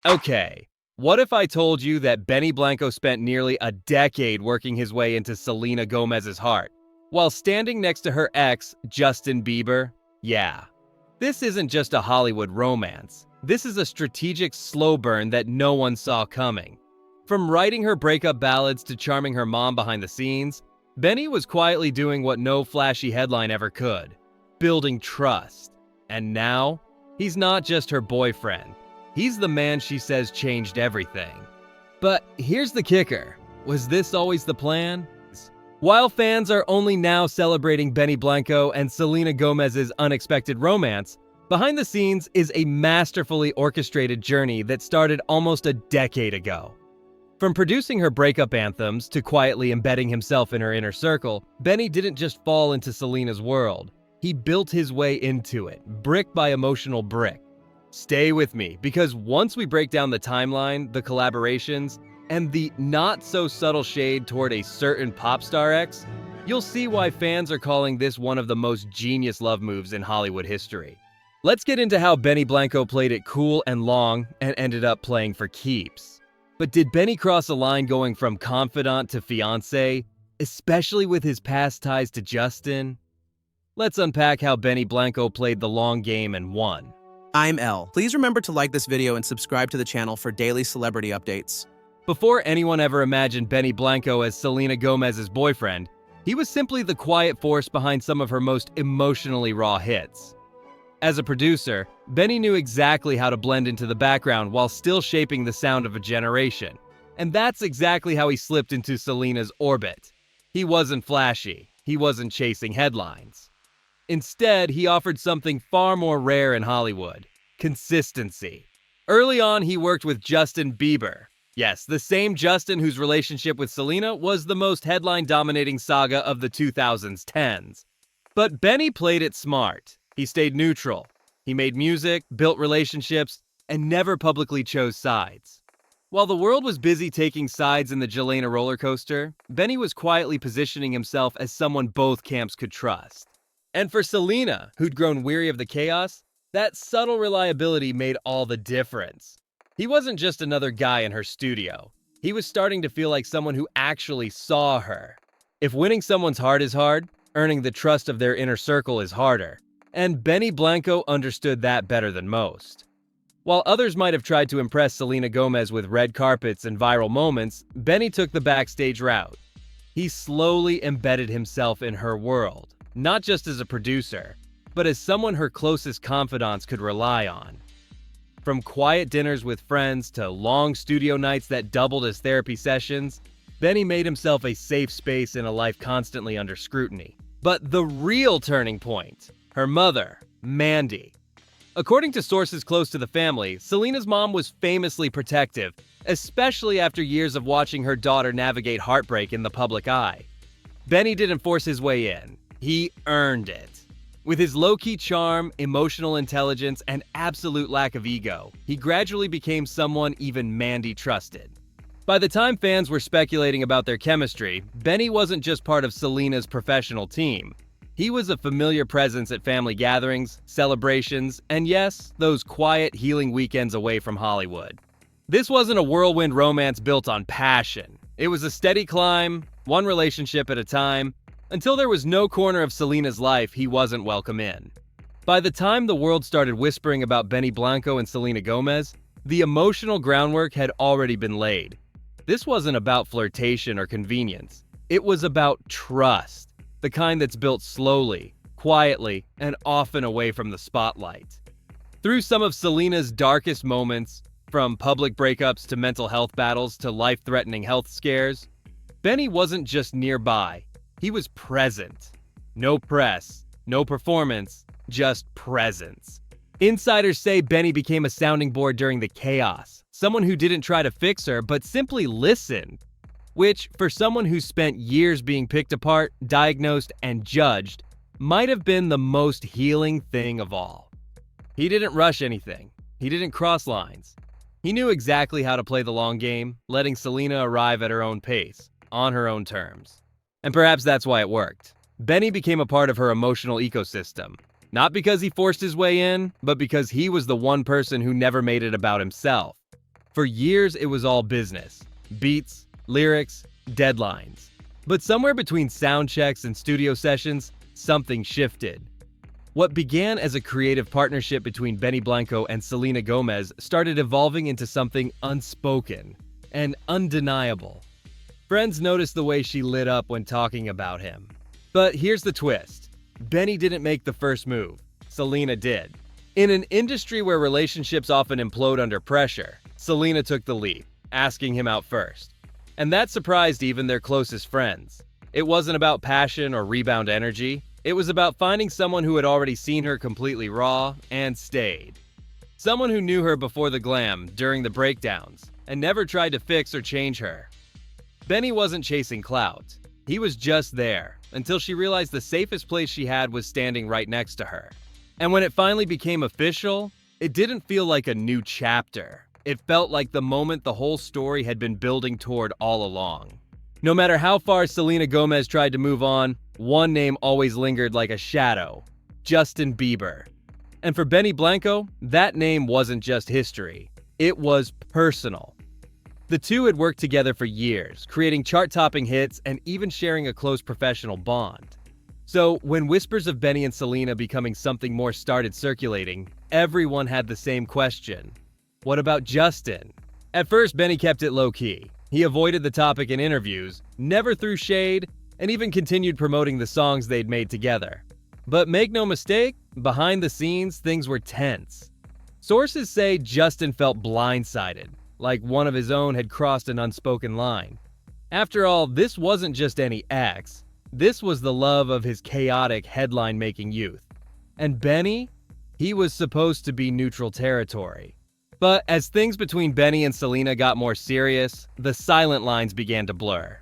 Okay, what if I told you that Benny Blanco spent nearly a decade working his way into Selena Gomez's heart, while standing next to her ex, Justin Bieber? Yeah. This isn't just a Hollywood romance. This is a strategic slow burn that no one saw coming. From writing her breakup ballads to charming her mom behind the scenes, Benny was quietly doing what no flashy headline ever could: building trust. And now, he's not just her boyfriend. He's the man she says changed everything. But here's the kicker. Was this always the plan? While fans are only now celebrating Benny Blanco and Selena Gomez's unexpected romance, behind the scenes is a masterfully orchestrated journey that started almost a decade ago. From producing her breakup anthems to quietly embedding himself in her inner circle, Benny didn't just fall into Selena's world. He built his way into it, brick by emotional brick. Stay with me, because once we break down the timeline, the collaborations, and the not-so-subtle shade toward a certain pop star ex, you'll see why fans are calling this one of the most genius love moves in Hollywood history. Let's get into how Benny Blanco played it cool and long and ended up playing for keeps. But did Benny cross a line going from confidant to fiancé, especially with his past ties to Justin? Let's unpack how Benny Blanco played the long game and won. I'm Elle. Please remember to like this video and subscribe to the channel for daily celebrity updates. Before anyone ever imagined Benny Blanco as Selena Gomez's boyfriend, he was simply the quiet force behind some of her most emotionally raw hits. As a producer, Benny knew exactly how to blend into the background while still shaping the sound of a generation. And that's exactly how he slipped into Selena's orbit. He wasn't flashy. He wasn't chasing headlines. Instead, he offered something far more rare in Hollywood: consistency. Early on, he worked with Justin Bieber. Yes, the same Justin whose relationship with Selena was the most headline-dominating saga of the 2010s. But Benny played it smart. He stayed neutral. He made music, built relationships, and never publicly chose sides. While the world was busy taking sides in the Jelena roller coaster, Benny was quietly positioning himself as someone both camps could trust. And for Selena, who'd grown weary of the chaos, that subtle reliability made all the difference. He wasn't just another guy in her studio. He was starting to feel like someone who actually saw her. If winning someone's heart is hard, earning the trust of their inner circle is harder. And Benny Blanco understood that better than most. While others might have tried to impress Selena Gomez with red carpets and viral moments, Benny took the backstage route. He slowly embedded himself in her world, not just as a producer, but as someone her closest confidants could rely on. From quiet dinners with friends to long studio nights that doubled as therapy sessions, Benny made himself a safe space in a life constantly under scrutiny. But the real turning point: her mother, Mandy. According to sources close to the family, Selena's mom was famously protective, especially after years of watching her daughter navigate heartbreak in the public eye. Benny didn't force his way in. He earned it. With his low-key charm, emotional intelligence, and absolute lack of ego, he gradually became someone even Mandy trusted. By the time fans were speculating about their chemistry, Benny wasn't just part of Selena's professional team. He was a familiar presence at family gatherings, celebrations, and yes, those quiet, healing weekends away from Hollywood. This wasn't a whirlwind romance built on passion. It was a steady climb, one relationship at a time, until there was no corner of Selena's life he wasn't welcome in. By the time the world started whispering about Benny Blanco and Selena Gomez, the emotional groundwork had already been laid. This wasn't about flirtation or convenience. It was about trust, the kind that's built slowly, quietly, and often away from the spotlight. Through some of Selena's darkest moments, from public breakups to mental health battles to life-threatening health scares, Benny wasn't just nearby. He was present. No press, no performance, just presence. Insiders say Benny became a sounding board during the chaos, someone who didn't try to fix her but simply listened. Which, for someone who spent years being picked apart, diagnosed, and judged, might have been the most healing thing of all. He didn't rush anything. He didn't cross lines. He knew exactly how to play the long game, letting Selena arrive at her own pace, on her own terms. And perhaps that's why it worked. Benny became a part of her emotional ecosystem. Not because he forced his way in, but because he was the one person who never made it about himself. For years, it was all business. Beats, lyrics, deadlines. But somewhere between sound checks and studio sessions, something shifted. What began as a creative partnership between Benny Blanco and Selena Gomez started evolving into something unspoken and undeniable. Friends noticed the way she lit up when talking about him. But here's the twist. Benny didn't make the first move. Selena did. In an industry where relationships often implode under pressure, Selena took the lead, asking him out first. And that surprised even their closest friends. It wasn't about passion or rebound energy. It was about finding someone who had already seen her completely raw and stayed. Someone who knew her before the glam, during the breakdowns, and never tried to fix or change her. Benny wasn't chasing clout. He was just there, until she realized the safest place she had was standing right next to her. And when it finally became official, it didn't feel like a new chapter. It felt like the moment the whole story had been building toward all along. No matter how far Selena Gomez tried to move on, one name always lingered like a shadow: Justin Bieber. And for Benny Blanco, that name wasn't just history. It was personal. The two had worked together for years, creating chart-topping hits and even sharing a close professional bond. So when whispers of Benny and Selena becoming something more started circulating, everyone had the same question. What about Justin? At first, Benny kept it low-key. He avoided the topic in interviews, never threw shade, and even continued promoting the songs they'd made together. But make no mistake, behind the scenes, things were tense. Sources say Justin felt blindsided, like one of his own had crossed an unspoken line. After all, this wasn't just any ex. This was the love of his chaotic, headline-making youth. And Benny? He was supposed to be neutral territory. But as things between Benny and Selena got more serious, the silent lines began to blur.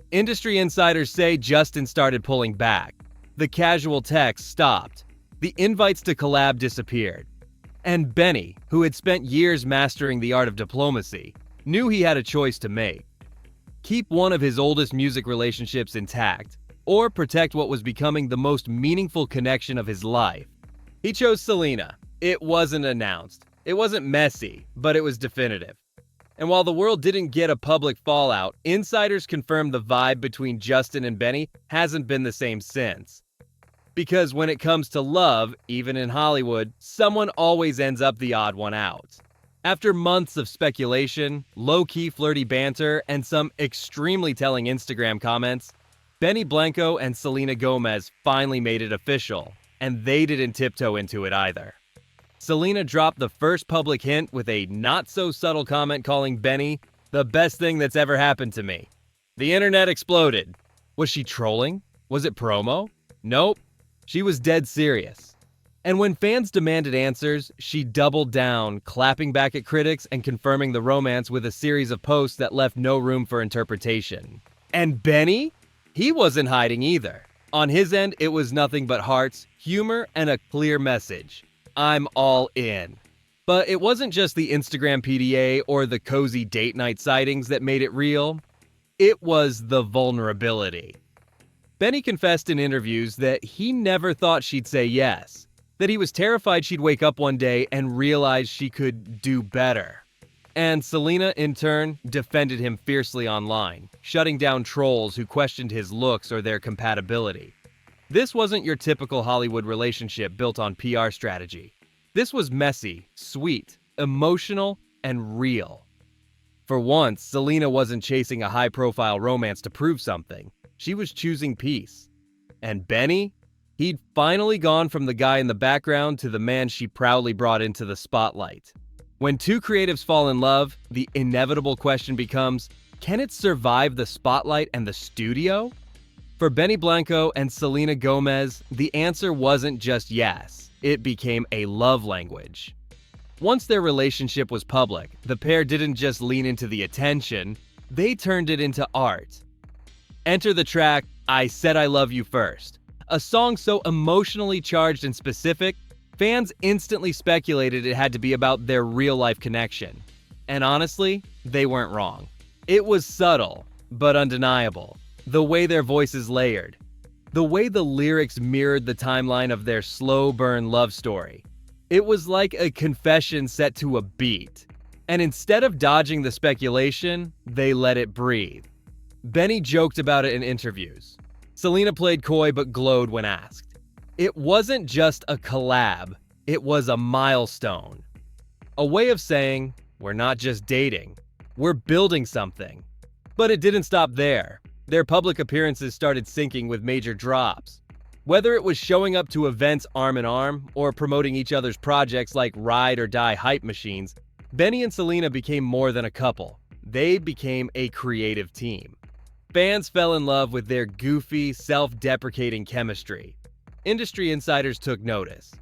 Industry insiders say Justin started pulling back. The casual texts stopped. The invites to collab disappeared. And Benny, who had spent years mastering the art of diplomacy, knew he had a choice to make. Keep one of his oldest music relationships intact, or protect what was becoming the most meaningful connection of his life. He chose Selena. It wasn't announced. It wasn't messy, but it was definitive. And while the world didn't get a public fallout, insiders confirmed the vibe between Justin and Benny hasn't been the same since. Because when it comes to love, even in Hollywood, someone always ends up the odd one out. After months of speculation, low-key flirty banter, and some extremely telling Instagram comments, Benny Blanco and Selena Gomez finally made it official, and they didn't tiptoe into it either. Selena dropped the first public hint with a not-so-subtle comment calling Benny the best thing that's ever happened to me. The internet exploded. Was she trolling? Was it promo? Nope. She was dead serious. And when fans demanded answers, she doubled down, clapping back at critics and confirming the romance with a series of posts that left no room for interpretation. And Benny? He wasn't hiding either. On his end, it was nothing but hearts, humor, and a clear message. I'm all in. But it wasn't just the Instagram PDA or the cozy date night sightings that made it real. It was the vulnerability. Benny confessed in interviews that he never thought she'd say yes, that he was terrified she'd wake up one day and realize she could do better. And Selena, in turn, defended him fiercely online, shutting down trolls who questioned his looks or their compatibility. This wasn't your typical Hollywood relationship built on PR strategy. This was messy, sweet, emotional, and real. For once, Selena wasn't chasing a high-profile romance to prove something. She was choosing peace. And Benny? He'd finally gone from the guy in the background to the man she proudly brought into the spotlight. When two creatives fall in love, the inevitable question becomes, can it survive the spotlight and the studio? For Benny Blanco and Selena Gomez, the answer wasn't just yes. It became a love language. Once their relationship was public, the pair didn't just lean into the attention, they turned it into art. Enter the track, I Said I Love You First. A song so emotionally charged and specific, fans instantly speculated it had to be about their real-life connection. And honestly, they weren't wrong. It was subtle, but undeniable. The way their voices layered. The way the lyrics mirrored the timeline of their slow-burn love story. It was like a confession set to a beat. And instead of dodging the speculation, they let it breathe. Benny joked about it in interviews. Selena played coy but glowed when asked. It wasn't just a collab, it was a milestone. A way of saying, we're not just dating, we're building something. But it didn't stop there. Their public appearances started syncing with major drops. Whether it was showing up to events arm in arm or promoting each other's projects like ride or die hype machines, Benny and Selena became more than a couple. They became a creative team. Fans fell in love with their goofy, self-deprecating chemistry. Industry insiders took notice.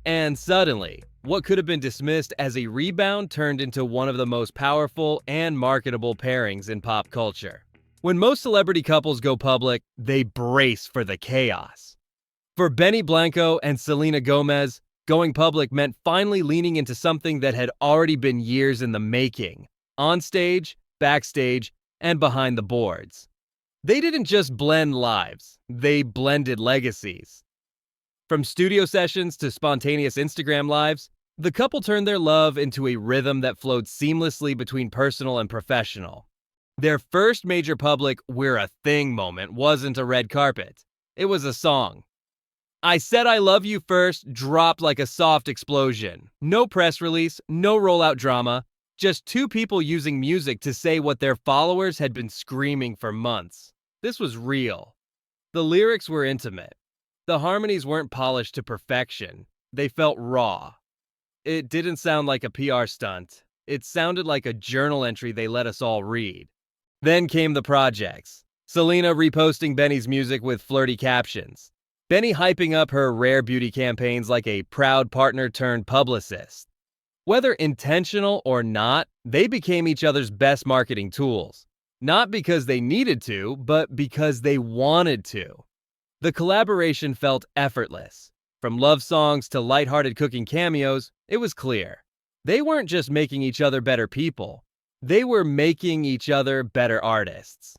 And suddenly, what could have been dismissed as a rebound turned into one of the most powerful and marketable pairings in pop culture. When most celebrity couples go public, they brace for the chaos. For Benny Blanco and Selena Gomez, going public meant finally leaning into something that had already been years in the making, on stage, backstage, and behind the boards. They didn't just blend lives, they blended legacies. From studio sessions to spontaneous Instagram lives, the couple turned their love into a rhythm that flowed seamlessly between personal and professional. Their first major public "we're a thing" moment wasn't a red carpet. It was a song. "I Said I Love You First" dropped like a soft explosion. No press release, no rollout drama, just two people using music to say what their followers had been screaming for months. This was real. The lyrics were intimate. The harmonies weren't polished to perfection. They felt raw. It didn't sound like a PR stunt. It sounded like a journal entry they let us all read. Then came the projects. Selena reposting Benny's music with flirty captions. Benny hyping up her rare beauty campaigns like a proud partner turned publicist. Whether intentional or not, they became each other's best marketing tools. Not because they needed to, but because they wanted to. The collaboration felt effortless. From love songs to lighthearted cooking cameos, it was clear. They weren't just making each other better people. They were making each other better artists.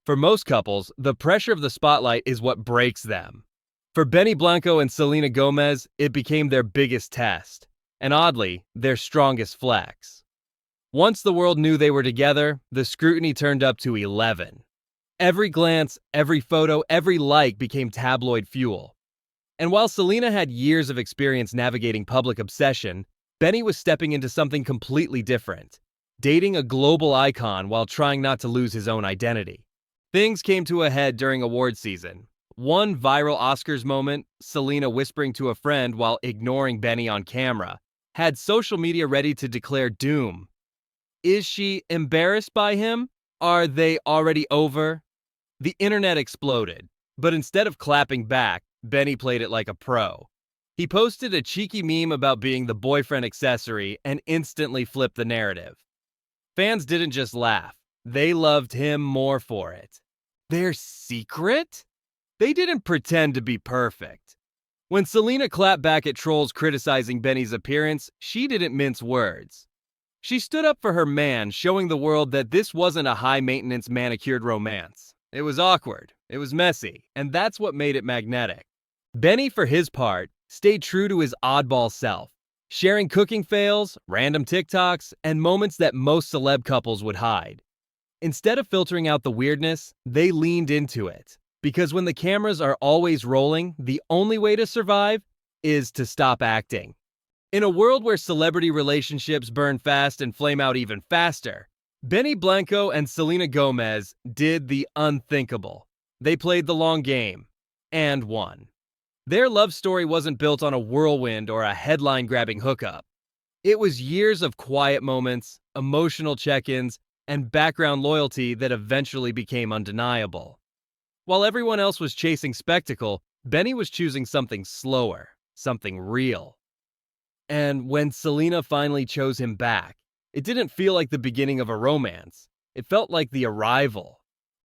For most couples, the pressure of the spotlight is what breaks them. For Benny Blanco and Selena Gomez, it became their biggest test, and oddly, their strongest flex. Once the world knew they were together, the scrutiny turned up to 11. Every glance, every photo, every like became tabloid fuel. And while Selena had years of experience navigating public obsession, Benny was stepping into something completely different, dating a global icon while trying not to lose his own identity. Things came to a head during award season. One viral Oscars moment, Selena whispering to a friend while ignoring Benny on camera, had social media ready to declare doom. Is she embarrassed by him? Are they already over? The internet exploded, but instead of clapping back, Benny played it like a pro. He posted a cheeky meme about being the boyfriend accessory and instantly flipped the narrative. Fans didn't just laugh, they loved him more for it. Their secret? They didn't pretend to be perfect. When Selena clapped back at trolls criticizing Benny's appearance, she didn't mince words. She stood up for her man, showing the world that this wasn't a high-maintenance manicured romance. It was awkward, it was messy, and that's what made it magnetic. Benny, for his part, stayed true to his oddball self, sharing cooking fails, random TikToks, and moments that most celeb couples would hide. Instead of filtering out the weirdness, they leaned into it. Because when the cameras are always rolling, the only way to survive is to stop acting. In a world where celebrity relationships burn fast and flame out even faster, Benny Blanco and Selena Gomez did the unthinkable. They played the long game and won. Their love story wasn't built on a whirlwind or a headline-grabbing hookup. It was years of quiet moments, emotional check-ins, and background loyalty that eventually became undeniable. While everyone else was chasing spectacle, Benny was choosing something slower, something real. And when Selena finally chose him back, it didn't feel like the beginning of a romance. It felt like the arrival